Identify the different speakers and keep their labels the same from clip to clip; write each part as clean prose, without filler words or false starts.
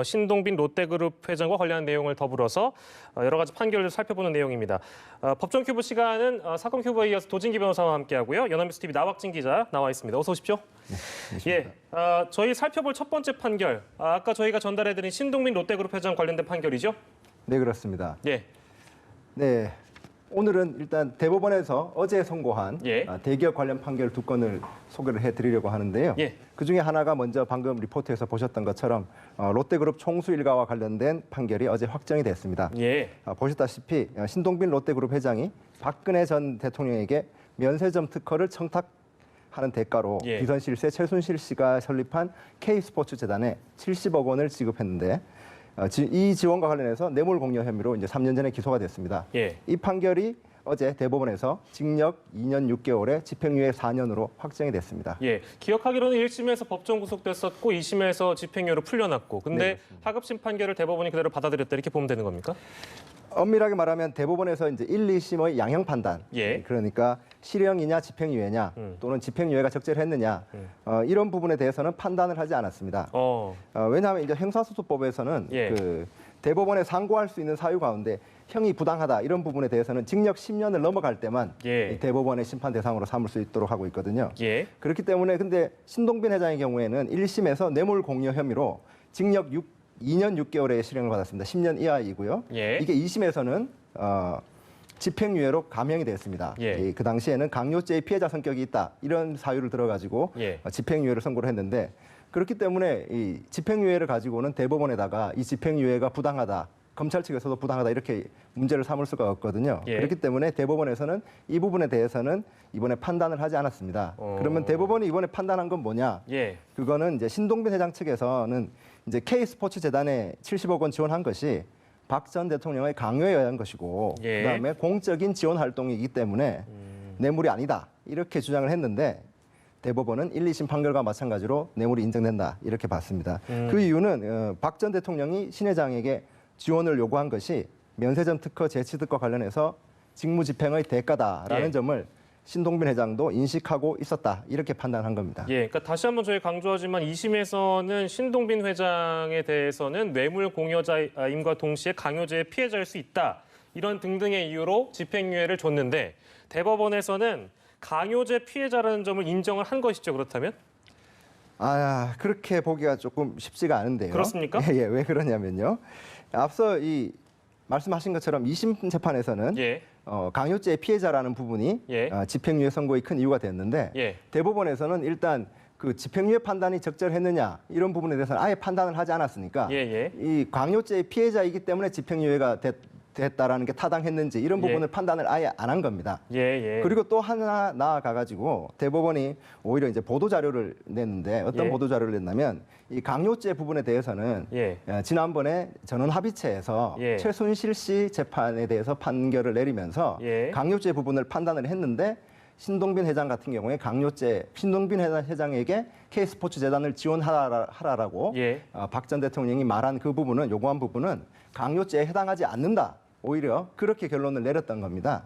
Speaker 1: 신동빈 롯데그룹 회장과 관련한 내용을 더불어서 여러 가지 판결을 살펴보는 내용입니다. 법정 큐브 시간은 사건 큐브에 이어서 도진기 변호사와 함께하고요. 연합뉴스 TV 나왁진 기자 나와 있습니다. 어서 오십시오. 네, 저희 살펴볼 첫 번째 판결, 아까 저희가 전달해드린 신동빈 롯데그룹 회장 관련된 판결이죠?
Speaker 2: 네, 그렇습니다.
Speaker 1: 예.
Speaker 2: 네, 오늘은 일단 대법원에서 어제 선고한 대기업 관련 판결 2건을 소개를 해드리려고 하는데요. 그중에 하나가 먼저 방금 리포트에서 보셨던 것처럼 롯데그룹 총수 일가와 관련된 판결이 어제 확정이 됐습니다. 보셨다시피 신동빈 롯데그룹 회장이 박근혜 전 대통령에게 면세점 특허를 청탁하는 대가로 비선실세 최순실 씨가 설립한 K스포츠재단에 70억 원을 지급했는데 이 지원과 관련해서 뇌물 공여 혐의로 이제 3년 전에 기소가 됐습니다. 이 판결이 어제 대법원에서 징역 2년 6개월에 집행유예 4년으로 확정이 됐습니다.
Speaker 1: 기억하기로는 1심에서 법정 구속됐었고 2심에서 집행유예로 풀려났고 근데 하급심 판결을 대법원이 그대로 받아들였다 이렇게 보면 되는 겁니까?
Speaker 2: 엄밀하게 말하면 대법원에서 이제 1, 2심의 양형 판단, 그러니까 실형이냐 집행유예냐 또는 집행유예가 적절했느냐 이런 부분에 대해서는 판단을 하지 않았습니다. 왜냐하면 이제 형사소송법에서는 그 대법원에 상고할 수 있는 사유 가운데 형이 부당하다 이런 부분에 대해서는 징역 10년을 넘어갈 때만 대법원의 심판 대상으로 삼을 수 있도록 하고 있거든요. 그렇기 때문에 근데 신동빈 회장의 경우에는 1심에서 뇌물 공여 혐의로 징역 2년 6개월의 실형을 받았습니다. 10년 이하이고요. 이게 2심에서는 집행유예로 감형이 됐습니다. 그 당시에는 강요죄의 피해자 성격이 있다 이런 사유를 들어가지고 집행유예를 선고를 했는데 그렇기 때문에 이 집행유예를 가지고는 대법원에다가 이 집행유예가 부당하다, 검찰 측에서도 부당하다 이렇게 문제를 삼을 수가 없거든요. 그렇기 때문에 대법원에서는 이 부분에 대해서는 이번에 판단을 하지 않았습니다. 그러면 대법원이 이번에 판단한 건 뭐냐? 그거는 이제 신동빈 회장 측에서는 이제 K스포츠재단에 70억 원 지원한 것이 박 전 대통령의 강요에 의한 것이고 그다음에 공적인 지원 활동이기 때문에 뇌물이 아니다 이렇게 주장을 했는데 대법원은 1, 2심 판결과 마찬가지로 뇌물이 인정된다 이렇게 봤습니다. 그 이유는 박 전 대통령이 신 회장에게 지원을 요구한 것이 면세점 특허 재취득과 관련해서 직무집행의 대가다라는 점을 신동빈 회장도 인식하고 있었다 이렇게 판단한 겁니다.
Speaker 1: 그러니까 다시 한번 저희 강조하지만 2심에서는 신동빈 회장에 대해서는 뇌물 공여자임과 동시에 강요죄의 피해자일 수 있다 이런 등등의 이유로 집행유예를 줬는데 대법원에서는 강요죄 피해자라는 점을 인정을 한 것이죠. 그렇다면?
Speaker 2: 그렇게 보기가 조금 쉽지가 않은데요.
Speaker 1: 그렇습니까?
Speaker 2: 왜 그러냐면요. 앞서 말씀하신 것처럼 2심 재판에서는 강요죄의 피해자라는 부분이 집행유예 선고의 큰 이유가 됐는데 대법원에서는 일단 그 집행유예 판단이 적절했느냐 이런 부분에 대해서는 아예 판단을 하지 않았으니까 이 강요죄의 피해자이기 때문에 집행유예가 됐다라는 게 타당했는지 이런 부분을 판단을 아예 안 한 겁니다. 그리고 또 하나 나아가가지고 대법원이 오히려 이제 보도자료를 냈는데 어떤 보도자료를 냈냐면 이 강요죄 부분에 대해서는 지난번에 전원합의체에서 최순실 씨 재판에 대해서 판결을 내리면서 강요죄 부분을 판단을 했는데 신동빈 회장 같은 경우에 신동빈 회장에게 K스포츠재단을 지원하라라고 박 전 대통령이 말한 그 부분은 요구한 부분은 강요죄에 해당하지 않는다. 오히려 그렇게 결론을 내렸던 겁니다.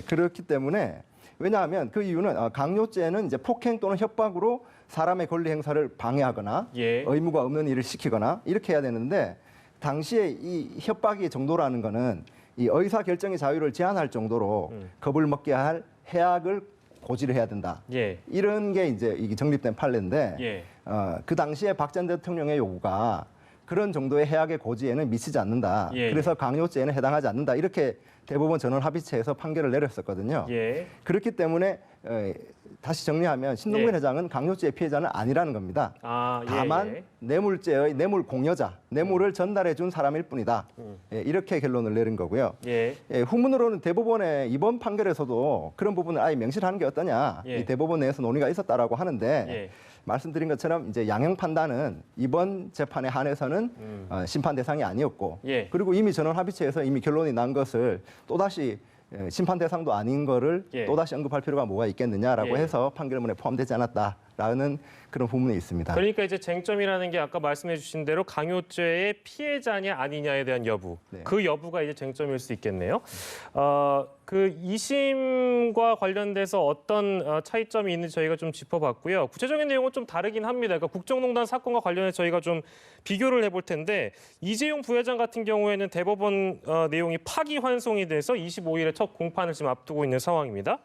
Speaker 2: 그렇기 때문에 왜냐하면 그 이유는 강요죄는 이제 폭행 또는 협박으로 사람의 권리 행사를 방해하거나 의무가 없는 일을 시키거나 이렇게 해야 되는데 당시에 이 협박의 정도라는 거는 이 의사 결정의 자유를 제한할 정도로 겁을 먹게 할 해악을 고지를 해야 된다. 이런 게 이제 이게 정립된 판례인데 그 당시에 박 전 대통령의 요구가 그런 정도의 해악의 고지에는 미치지 않는다. 그래서 강요죄에는 해당하지 않는다. 이렇게 대법원 전원합의체에서 판결을 내렸었거든요. 그렇기 때문에 다시 정리하면 신동빈 회장은 강요죄의 피해자는 아니라는 겁니다. 다만 뇌물죄의 뇌물 공여자, 뇌물을 전달해 준 사람일 뿐이다. 이렇게 결론을 내린 거고요. 후문으로는 대법원의 이번 판결에서도 그런 부분을 아예 명시하는 게 어떠냐. 이 대법원 내에서 논의가 있었다라고 하는데 말씀드린 것처럼 이제 양형 판단은 이번 재판에 한해서는 심판 대상이 아니었고 그리고 이미 전원합의체에서 이미 결론이 난 것을 또다시 심판 대상도 아닌 거를 또다시 언급할 필요가 뭐가 있겠느냐라고 해서 판결문에 포함되지 않았다 라는 그런 부분이 있습니다.
Speaker 1: 그러니까 이제 쟁점이라는 게 아까 말씀해 주신 대로 강요죄의 피해자냐 아니냐에 대한 여부.
Speaker 2: 네.
Speaker 1: 그 여부가 이제 쟁점일 수 있겠네요. 그 2심과 관련돼서 어떤 차이점이 있는지 저희가 좀 짚어봤고요. 구체적인 내용은 좀 다르긴 합니다. 그러니까 국정농단 사건과 관련해서 저희가 좀 비교를 해볼 텐데 이재용 부회장 같은 경우에는 대법원 내용이 파기환송이 돼서 25일에 첫 공판을 지금 앞두고 있는 상황입니다.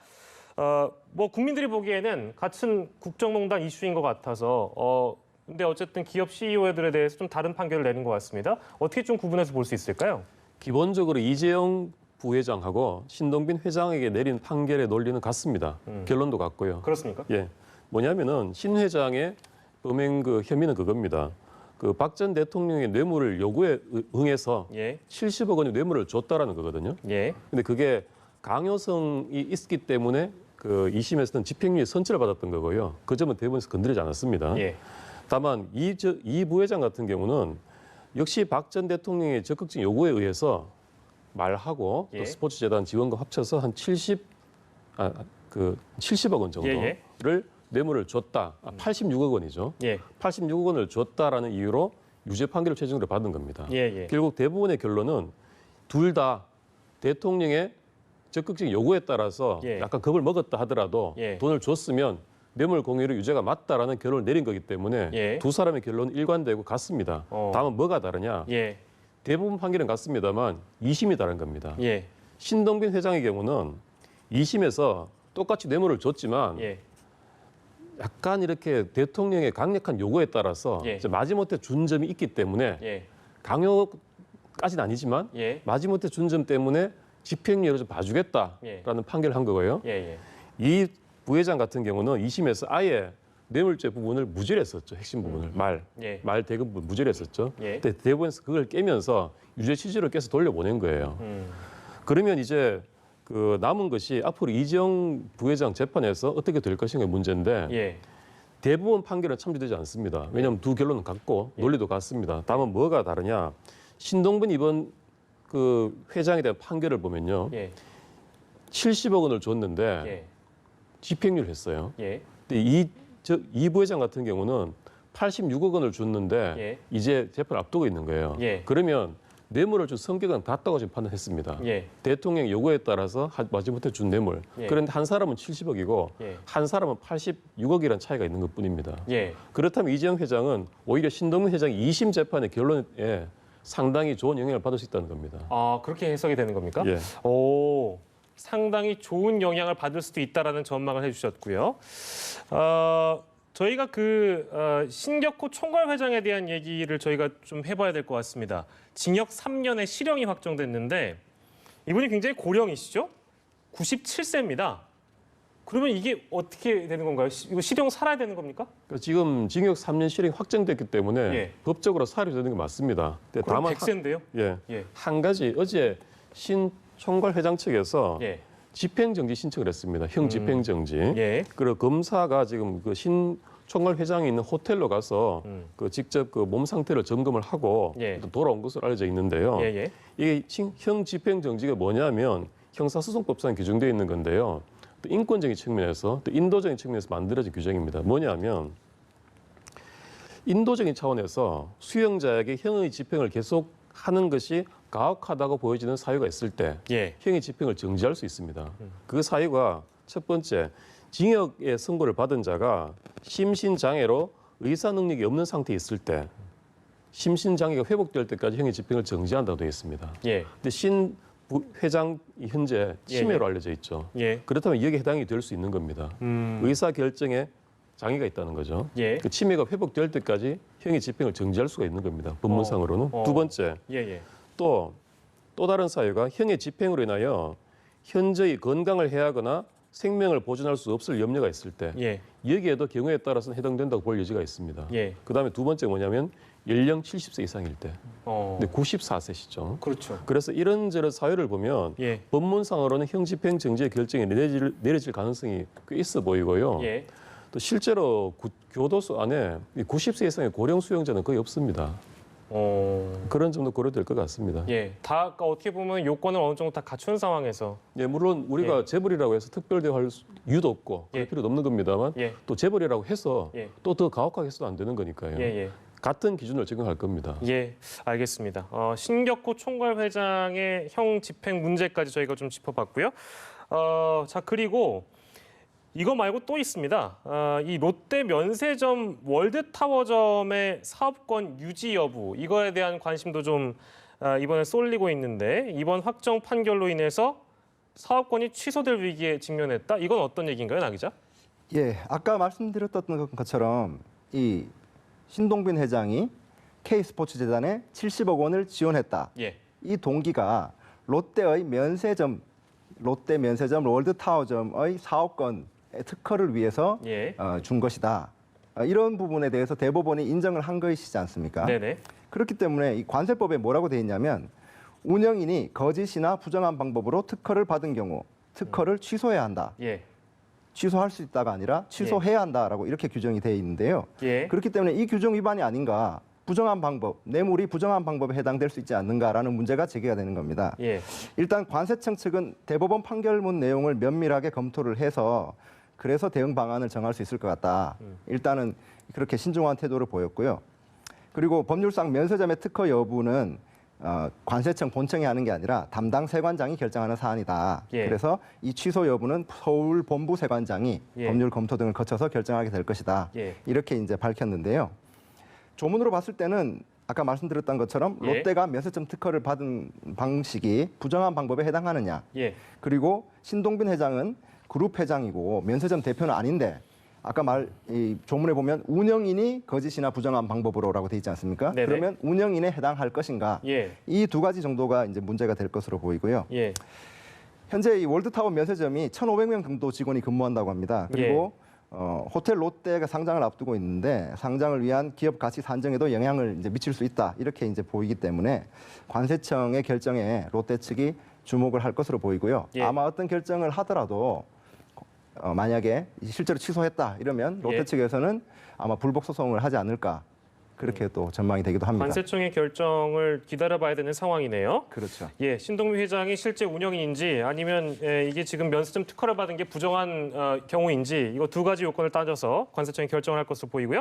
Speaker 1: 뭐 국민들이 보기에는 같은 국정농단 이슈인 것 같아서 근데 어쨌든 기업 CEO들에 대해서 좀 다른 판결을 내는 것 같습니다. 어떻게 좀 구분해서 볼 수 있을까요?
Speaker 3: 기본적으로 이재용 부회장하고 신동빈 회장에게 내린 판결의 논리는 같습니다. 결론도 같고요.
Speaker 1: 그렇습니까?
Speaker 3: 예, 뭐냐면은 신 회장의 범행 그 혐의는 그겁니다. 그 박 전 대통령의 뇌물을 요구에 응해서 70억 원의 뇌물을 줬다라는 거거든요. 근데 그게 강요성이 있기 때문에 그 2심에서는 집행유예 선치를 받았던 거고요. 그 점은 대법원에서 건드리지 않았습니다. 다만 이 부회장 같은 경우는 역시 박 전 대통령의 적극적인 요구에 의해서 말하고 또 스포츠재단 지원금 합쳐서 한 70억 원 정도를 뇌물을 줬다. 86억 원이죠. 86억 원을 줬다라는 이유로 유죄 판결을 최종적으로 받은 겁니다. 결국 대부분의 결론은 둘 다 대통령의 적극적인 요구에 따라서 약간 겁을 먹었다 하더라도 돈을 줬으면 뇌물 공유로 유죄가 맞다라는 결론을 내린 거기 때문에 두 사람의 결론은 일관되고 같습니다. 다만 뭐가 다르냐? 대부분 판결은 같습니다만 2심이 다른 겁니다. 신동빈 회장의 경우는 2심에서 똑같이 뇌물을 줬지만 약간 이렇게 대통령의 강력한 요구에 따라서 마지못해 준 점이 있기 때문에 강요까지는 아니지만 마지못해 준 점 때문에 집행유예를 좀 봐주겠다라는 판결을 한 거고요. 이 부회장 같은 경우는 2심에서 아예 뇌물죄 부분을 무죄를 했었죠. 핵심 부분을. 말 대금 부분 무죄를 했었죠. 근데 대법원에서 그걸 깨면서 유죄 취지를 깨서 돌려보낸 거예요. 그러면 이제 그 남은 것이 앞으로 이재용 부회장 재판에서 어떻게 될 것인가의 문제인데 대법원 판결은 참조되지 않습니다. 왜냐하면 두 결론은 같고 논리도 같습니다. 다만 뭐가 다르냐? 신동빈 이번 그 회장에 대한 판결을 보면요. 70억 원을 줬는데 집행유예를 했어요. 근데 이 부회장 같은 경우는 86억 원을 줬는데 이제 재판을 앞두고 있는 거예요. 그러면 뇌물을 준 성격은 같다고 지금 판단했습니다. 대통령 요구에 따라서 마지못해 준 뇌물. 그런데 한 사람은 70억이고 한 사람은 86억이라는 차이가 있는 것뿐입니다. 그렇다면 이재용 회장은 오히려 신동빈 회장이 2심 재판의 결론에 상당히 좋은 영향을 받을 수 있다는 겁니다.
Speaker 1: 아, 그렇게 해석이 되는 겁니까? 오, 상당히 좋은 영향을 받을 수도 있다라는 전망을 해주셨고요. 저희가 신격호 총괄회장에 대한 얘기를 저희가 좀 해봐야 될 것 같습니다. 징역 3년의 실형이 확정됐는데 이분이 굉장히 고령이시죠? 97세입니다. 그러면 이게 어떻게 되는 건가요? 이거 실형 살아야 되는 겁니까?
Speaker 3: 그러니까 지금 징역 3년 실형이 확정됐기 때문에 법적으로 살아야 되는 게 맞습니다.
Speaker 1: 그럼 다만 100세인데요?
Speaker 3: 한 가지 어제 신 총괄회장 측에서 집행정지 신청을 했습니다. 형 집행정지. 그리고 검사가 지금 그 신 총괄회장이 있는 호텔로 가서 그 직접 그 몸 상태를 점검을 하고 돌아온 것으로 알려져 있는데요. 이게 형 집행정지가 뭐냐면 형사소송법상에 규정되어 있는 건데요. 또 인권적인 측면에서 또 인도적인 측면에서 만들어진 규정입니다. 뭐냐면 인도적인 차원에서 수용자에게 형의 집행을 계속하는 것이 가혹하다고 보여지는 사유가 있을 때 형의 집행을 정지할 수 있습니다. 그 사유가 첫 번째, 징역의 선고를 받은 자가 심신장애로 의사 능력이 없는 상태에 있을 때 심신장애가 회복될 때까지 형의 집행을 정지한다고 되어 있습니다. 근데 신 회장 현재 치매로 알려져 있죠. 그렇다면 여기에 해당이 될 수 있는 겁니다. 의사 결정에 장애가 있다는 거죠. 그 치매가 회복될 때까지 형의 집행을 정지할 수가 있는 겁니다. 법문상으로는. 두 번째, 또 다른 사유가 형의 집행으로 인하여 현저히 건강을 해하거나 생명을 보존할 수 없을 염려가 있을 때 여기에도 경우에 따라서는 해당된다고 볼 여지가 있습니다. 그다음에 두 번째 뭐냐면 연령 70세 이상일 때. 근데 94세시죠.
Speaker 1: 그렇죠.
Speaker 3: 그래서 이런저런 사유를 보면 법문상으로는 형 집행 정지의 결정이 내려질 가능성이 꽤 있어 보이고요. 또 실제로 교도소 안에 90세 이상의 고령 수용자는 거의 없습니다. 그런 점도 고려될 것 같습니다.
Speaker 1: 예, 다 어떻게 보면 요건을 어느 정도 다 갖춘 상황에서
Speaker 3: 예, 물론 우리가 재벌이라고 해서 특별 대우할 이유도 없고 그럴 필요도 없는 겁니다만 또 재벌이라고 해서 또 더 가혹하게 해서도 안 되는 거니까요. 같은 기준을 적용할 겁니다.
Speaker 1: 예, 알겠습니다. 신격호 총괄 회장의 형 집행 문제까지 저희가 좀 짚어봤고요. 자, 그리고 이거 말고 또 있습니다. 이 롯데 면세점 월드타워점의 사업권 유지 여부, 이거에 대한 관심도 좀 이번에 쏠리고 있는데 이번 확정 판결로 인해서 사업권이 취소될 위기에 직면했다. 이건 어떤 얘기인가요, 나 기자?
Speaker 2: 예, 아까 말씀드렸던 것처럼 이 신동빈 회장이 K스포츠재단에 70억 원을 지원했다. 이 동기가 롯데 면세점 월드타워점의 사업권의 특허를 위해서 준 것이다. 이런 부분에 대해서 대법원이 인정을 한 것이지 않습니까?
Speaker 1: 네네.
Speaker 2: 그렇기 때문에 이 관세법에 뭐라고 돼 있냐면 운영인이 거짓이나 부정한 방법으로 특허를 받은 경우 특허를 취소해야 한다. 취소할 수 있다가 아니라 취소해야 한다라고 이렇게 규정이 되어 있는데요. 그렇기 때문에 이 규정 위반이 아닌가, 부정한 방법, 뇌물이 부정한 방법에 해당될 수 있지 않는가라는 문제가 제기가 되는 겁니다. 일단 관세청 측은 대법원 판결문 내용을 면밀하게 검토를 해서 그래서 대응 방안을 정할 수 있을 것 같다. 일단은 그렇게 신중한 태도를 보였고요. 그리고 법률상 면세점의 특허 여부는 관세청 본청이 하는 게 아니라 담당 세관장이 결정하는 사안이다. 그래서 이 취소 여부는 서울 본부 세관장이 법률 검토 등을 거쳐서 결정하게 될 것이다. 이렇게 이제 밝혔는데요. 조문으로 봤을 때는 아까 말씀드렸던 것처럼 롯데가 면세점 특허를 받은 방식이 부정한 방법에 해당하느냐. 그리고 신동빈 회장은 그룹 회장이고 면세점 대표는 아닌데 아까 이 조문에 보면 운영인이 거짓이나 부정한 방법으로라고 돼 있지 않습니까?
Speaker 1: 네네.
Speaker 2: 그러면 운영인에 해당할 것인가? 이 두 가지 정도가 이제 문제가 될 것으로 보이고요. 현재 이 월드타워 면세점이 1,500명 정도 직원이 근무한다고 합니다. 그리고 호텔 롯데가 상장을 앞두고 있는데 상장을 위한 기업 가치 산정에도 영향을 이제 미칠 수 있다. 이렇게 이제 보이기 때문에 관세청의 결정에 롯데 측이 주목을 할 것으로 보이고요. 아마 어떤 결정을 하더라도 만약에 실제로 취소했다 이러면 롯데 측에서는 아마 불복 소송을 하지 않을까 그렇게 또 전망이 되기도 합니다.
Speaker 1: 관세청의 결정을 기다려봐야 되는 상황이네요.
Speaker 2: 그렇죠.
Speaker 1: 신동빈 회장이 실제 운영인인지 아니면 이게 지금 면세점 특허를 받은 게 부정한 경우인지 이거 두 가지 요건을 따져서 관세청이 결정을 할 것으로 보이고요.